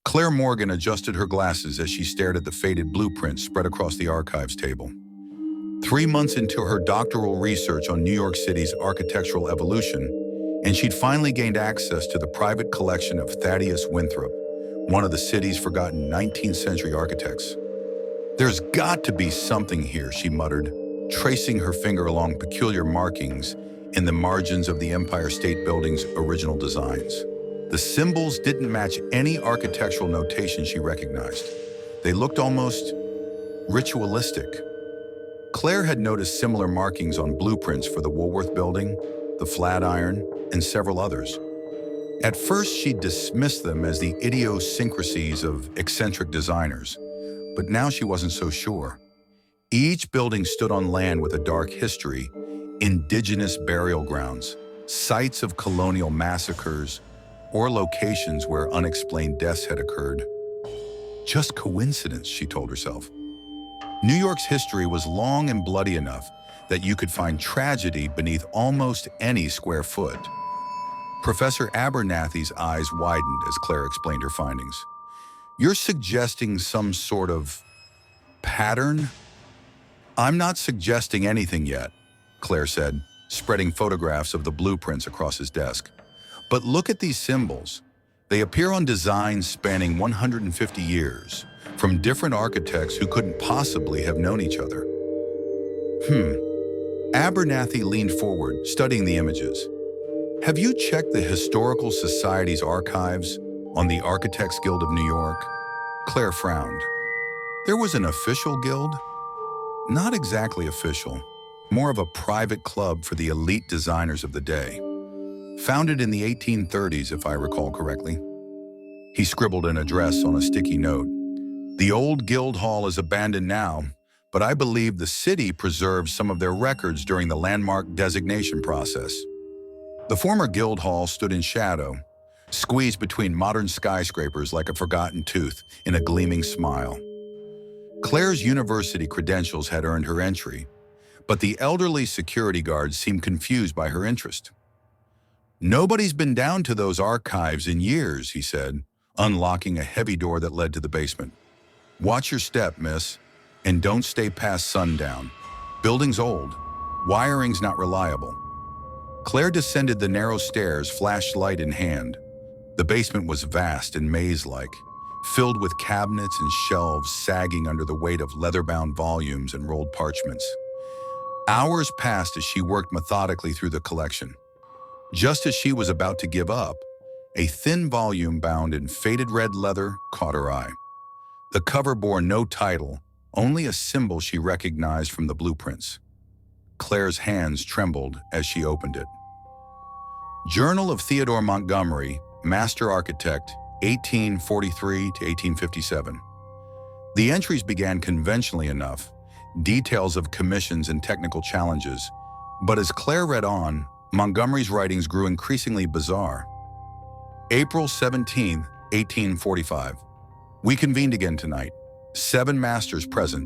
Claire Morgan adjusted her glasses as she stared at the faded blueprints spread across the archives table. 3 months into her doctoral research on New York City's architectural evolution, and she'd finally gained access to the private collection of Thaddeus Winthrop, one of the city's forgotten 19th century architects. "There's got to be something here," she muttered, tracing her finger along peculiar markings in the margins of the Empire State Building's original designs. The symbols didn't match any architectural notation she recognized. They looked almost ritualistic. Claire had noticed similar markings on blueprints for the Woolworth Building, the Flatiron, and several others. At first, she dismissed them as the idiosyncrasies of eccentric designers, but now she wasn't so sure. Each building stood on land with a dark history, indigenous burial grounds, sites of colonial massacres, or locations where unexplained deaths had occurred. Just coincidence, she told herself. New York's history was long and bloody enough that you could find tragedy beneath almost any square foot. Professor Abernathy's eyes widened as Claire explained her findings. "You're suggesting some sort of pattern?" "I'm not suggesting anything yet," Claire said, spreading photographs of the blueprints across his desk. "But look at these symbols. They appear on designs spanning 150 years, from different architects who couldn't possibly have known each other." Abernathy leaned forward, studying the images. "Have you checked the Historical Society's archives on the Architects Guild of New York?" Claire frowned. There was an official guild? Not exactly official, more of a private club for the elite designers of the day. Founded in the 1830s, if I recall correctly. He scribbled an address on a sticky note. "The old guild hall is abandoned now, but I believe the city preserved some of their records during the landmark designation process." The former guild hall stood in shadow, squeezed between modern skyscrapers like a forgotten tooth in a gleaming smile. Claire's university credentials had earned her entry, but the elderly security guards seemed confused by her interest. "Nobody's been down to those archives in years," he said, unlocking a heavy door that led to the basement. "Watch your step, miss, and don't stay past sundown. Building's old. Wiring's not reliable." Claire descended the narrow stairs, flashlight in hand. The basement was vast and maze-like, filled with cabinets and shelves sagging under the weight of leather-bound volumes and rolled parchments. Hours passed as she worked methodically through the collection. Just as she was about to give up, a thin volume bound in faded red leather caught her eye. The cover bore no title, only a symbol she recognized from the blueprints. Claire's hands trembled as she opened it. Journal of Theodore Montgomery, Master Architect, 1843 to 1857. The entries began conventionally enough, details of commissions and technical challenges, but as Claire read on, Montgomery's writings grew increasingly bizarre. April 17, 1845. "We convened again tonight. 7 masters present.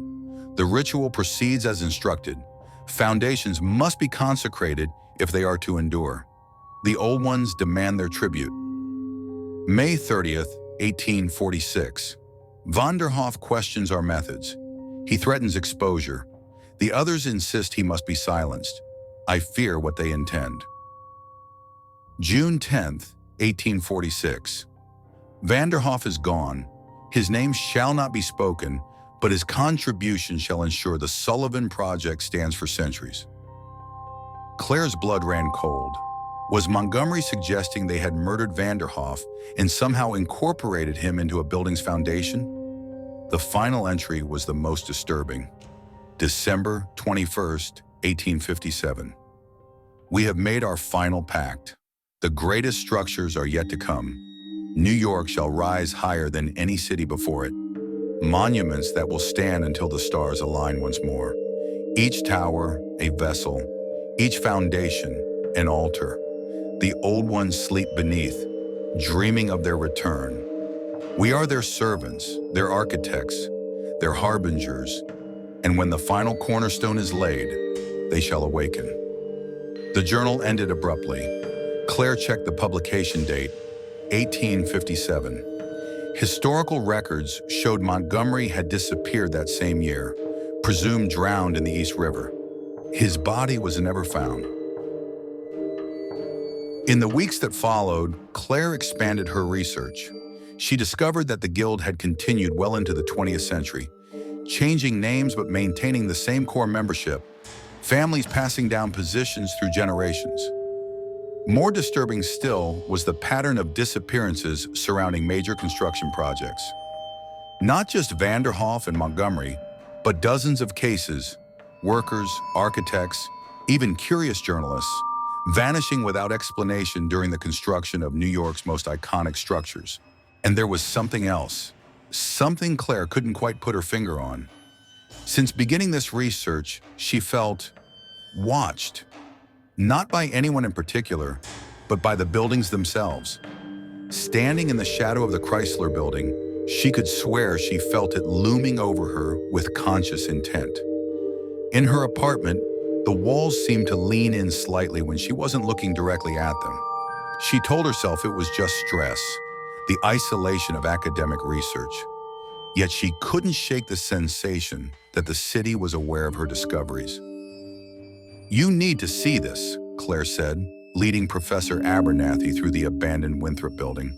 The ritual proceeds as instructed. Foundations must be consecrated if they are to endure. The old ones demand their tribute." May 30th, 1846. "Vanderhoff questions our methods. He threatens exposure. The others insist he must be silenced. I fear what they intend." June 10th, 1846. "Vanderhoff is gone. His name shall not be spoken, but his contribution shall ensure the Sullivan Project stands for centuries." Claire's blood ran cold. Was Montgomery suggesting they had murdered Vanderhoff and somehow incorporated him into a building's foundation? The final entry was the most disturbing. December 21st, 1857. "We have made our final pact. The greatest structures are yet to come. New York shall rise higher than any city before it. Monuments that will stand until the stars align once more. Each tower, a vessel. Each foundation, an altar. The old ones sleep beneath, dreaming of their return. We are their servants, their architects, their harbingers, and when the final cornerstone is laid, they shall awaken." The journal ended abruptly. Claire checked the publication date, 1857. Historical records showed Montgomery had disappeared that same year, presumed drowned in the East River. His body was never found. In the weeks that followed, Claire expanded her research. She discovered that the guild had continued well into the 20th century, changing names but maintaining the same core membership, families passing down positions through generations. More disturbing still was the pattern of disappearances surrounding major construction projects. Not just Vanderhoff and Montgomery, but dozens of cases, workers, architects, even curious journalists, vanishing without explanation during the construction of New York's most iconic structures. And there was something else, something Claire couldn't quite put her finger on. Since beginning this research, she felt watched, not by anyone in particular, but by the buildings themselves. Standing in the shadow of the Chrysler Building, she could swear she felt it looming over her with conscious intent. In her apartment, the walls seemed to lean in slightly when she wasn't looking directly at them. She told herself it was just stress, the isolation of academic research. Yet she couldn't shake the sensation that the city was aware of her discoveries. "You need to see this," Claire said, leading Professor Abernathy through the abandoned Winthrop Building,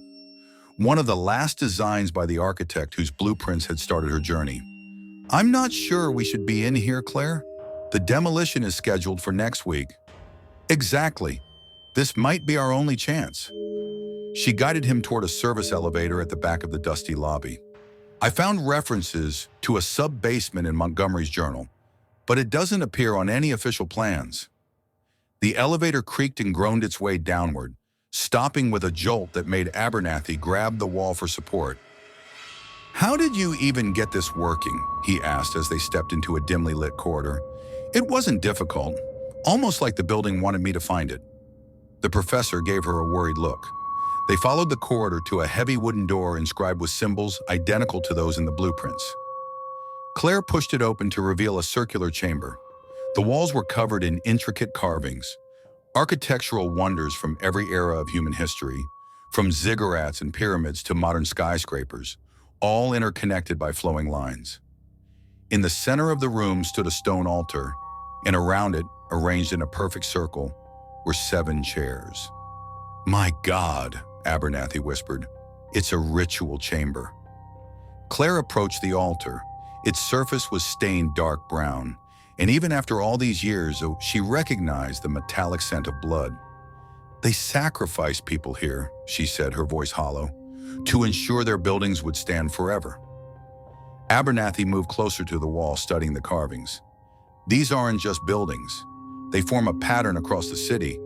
one of the last designs by the architect whose blueprints had started her journey. "I'm not sure we should be in here, Claire. The demolition is scheduled for next week." "Exactly. This might be our only chance." She guided him toward a service elevator at the back of the dusty lobby. "I found references to a sub-basement in Montgomery's journal, but it doesn't appear on any official plans." The elevator creaked and groaned its way downward, stopping with a jolt that made Abernathy grab the wall for support. "How did you even get this working?" he asked as they stepped into a dimly lit corridor. "It wasn't difficult, almost like the building wanted me to find it." The professor gave her a worried look. They followed the corridor to a heavy wooden door inscribed with symbols identical to those in the blueprints. Claire pushed it open to reveal a circular chamber. The walls were covered in intricate carvings, architectural wonders from every era of human history, from ziggurats and pyramids to modern skyscrapers, all interconnected by flowing lines. In the center of the room stood a stone altar, and around it, arranged in a perfect circle, were 7 chairs. "My God," Abernathy whispered, "it's a ritual chamber." Claire approached the altar. Its surface was stained dark brown, and even after all these years, she recognized the metallic scent of blood. "They sacrificed people here," she said, her voice hollow, "to ensure their buildings would stand forever." Abernathy moved closer to the wall, studying the carvings. "These aren't just buildings. They form a pattern across the city,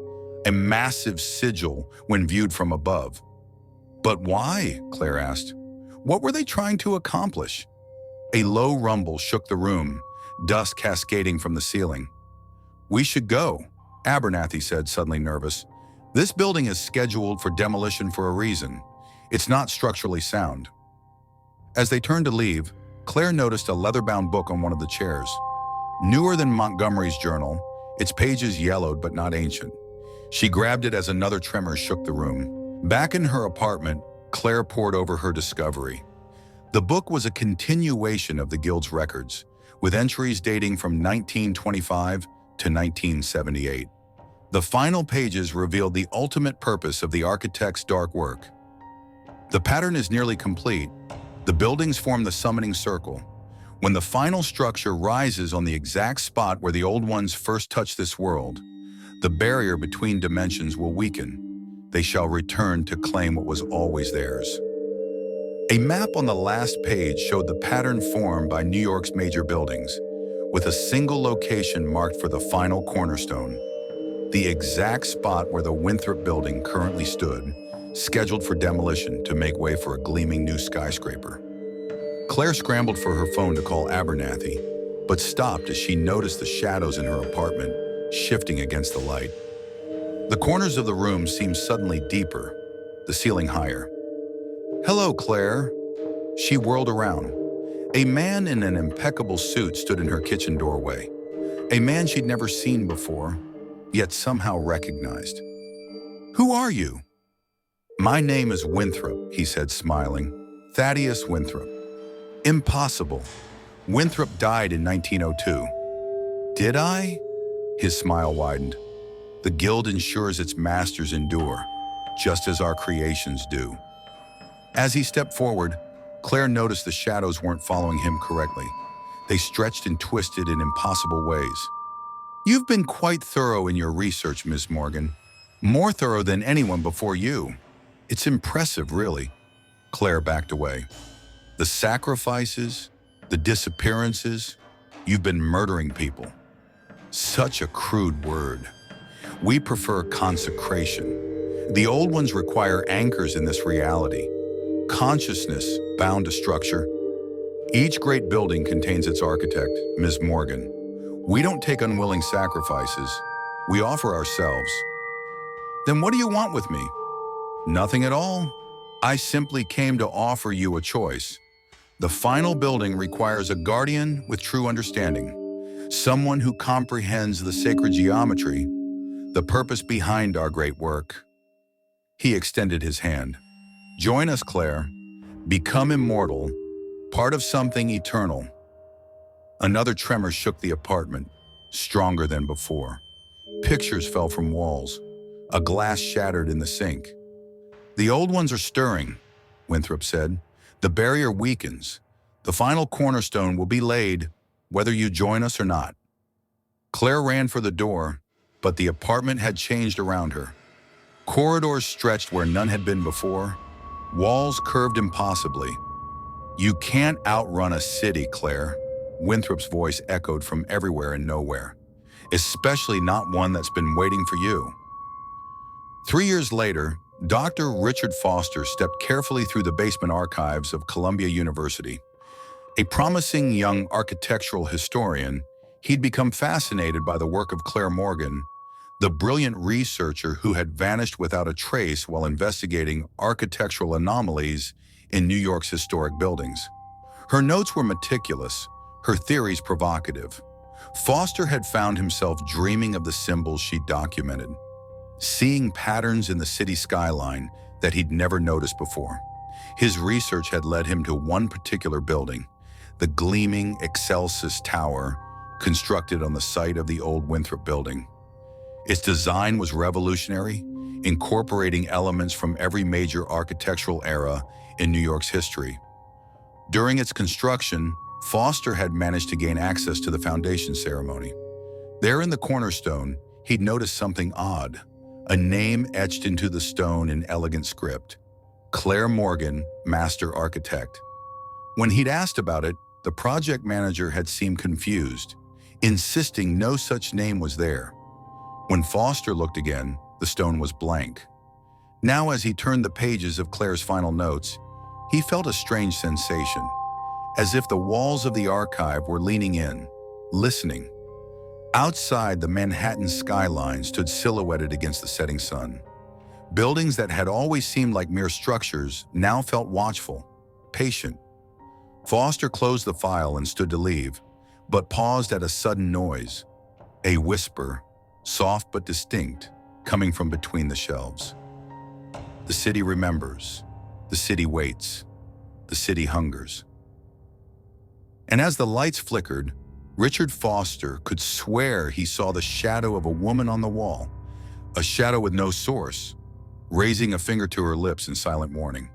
a massive sigil when viewed from above." "But why?" Claire asked. "What were they trying to accomplish?" A low rumble shook the room, dust cascading from the ceiling. "We should go," Abernathy said, suddenly nervous. "This building is scheduled for demolition for a reason. It's not structurally sound." As they turned to leave, Claire noticed a leather-bound book on one of the chairs. Newer than Montgomery's journal, its pages yellowed but not ancient. She grabbed it as another tremor shook the room. Back in her apartment, Claire pored over her discovery. The book was a continuation of the Guild's records, with entries dating from 1925 to 1978. The final pages revealed the ultimate purpose of the architect's dark work. The pattern is nearly complete. The buildings form the summoning circle. When the final structure rises on the exact spot where the old ones first touched this world, the barrier between dimensions will weaken. They shall return to claim what was always theirs. A map on the last page showed the pattern formed by New York's major buildings, with a single location marked for the final cornerstone, the exact spot where the Winthrop Building currently stood, scheduled for demolition to make way for a gleaming new skyscraper. Claire scrambled for her phone to call Abernathy, but stopped as she noticed the shadows in her apartment shifting against the light. The corners of the room seemed suddenly deeper, the ceiling higher. "Hello, Claire." She whirled around. A man in an impeccable suit stood in her kitchen doorway. A man she'd never seen before, yet somehow recognized. "Who are you?" "My name is Winthrop," he said, smiling. Thaddeus Winthrop. Impossible. Winthrop died in 1902. Did I? His smile widened. The guild ensures its masters endure, just as our creations do. As he stepped forward, Claire noticed the shadows weren't following him correctly. They stretched and twisted in impossible ways. You've been quite thorough in your research, Miss Morgan. More thorough than anyone before you. It's impressive, really. Claire backed away. The sacrifices, the disappearances, you've been murdering people. Such a crude word. We prefer consecration. The old ones require anchors in this reality. Consciousness bound to structure. Each great building contains its architect, Ms. Morgan. We don't take unwilling sacrifices. We offer ourselves. Then what do you want with me? Nothing at all. I simply came to offer you a choice. The final building requires a guardian with true understanding, someone who comprehends the sacred geometry, the purpose behind our great work. He extended his hand. Join us, Claire. Become immortal, part of something eternal. Another tremor shook the apartment, stronger than before. Pictures fell from walls. A glass shattered in the sink. The old ones are stirring, Winthrop said. The barrier weakens. The final cornerstone will be laid, whether you join us or not. Claire ran for the door, but the apartment had changed around her. Corridors stretched where none had been before. Walls curved impossibly. You can't outrun a city, Claire. Winthrop's voice echoed from everywhere and nowhere, especially not one that's been waiting for you. 3 years later, Dr. Richard Foster stepped carefully through the basement archives of Columbia University. A promising young architectural historian, he'd become fascinated by the work of Claire Morgan, the brilliant researcher who had vanished without a trace while investigating architectural anomalies in New York's historic buildings. Her notes were meticulous, her theories provocative. Foster had found himself dreaming of the symbols she documented, seeing patterns in the city skyline that he'd never noticed before. His research had led him to one particular building, the gleaming Excelsis Tower, constructed on the site of the old Winthrop building. Its design was revolutionary, incorporating elements from every major architectural era in New York's history. During its construction, Foster had managed to gain access to the foundation ceremony. There in the cornerstone, he'd noticed something odd, a name etched into the stone in elegant script. Claire Morgan, Master Architect. When he'd asked about it, the project manager had seemed confused, insisting no such name was there. When Foster looked again, the stone was blank. Now, as he turned the pages of Claire's final notes, he felt a strange sensation, as if the walls of the archive were leaning in, listening. Outside, the Manhattan skyline stood silhouetted against the setting sun. Buildings that had always seemed like mere structures now felt watchful, patient. Foster closed the file and stood to leave, but paused at a sudden noise, a whisper, soft but distinct, coming from between the shelves. The city remembers, the city waits, the city hungers. And as the lights flickered, Richard Foster could swear he saw the shadow of a woman on the wall, a shadow with no source, raising a finger to her lips in silent warning.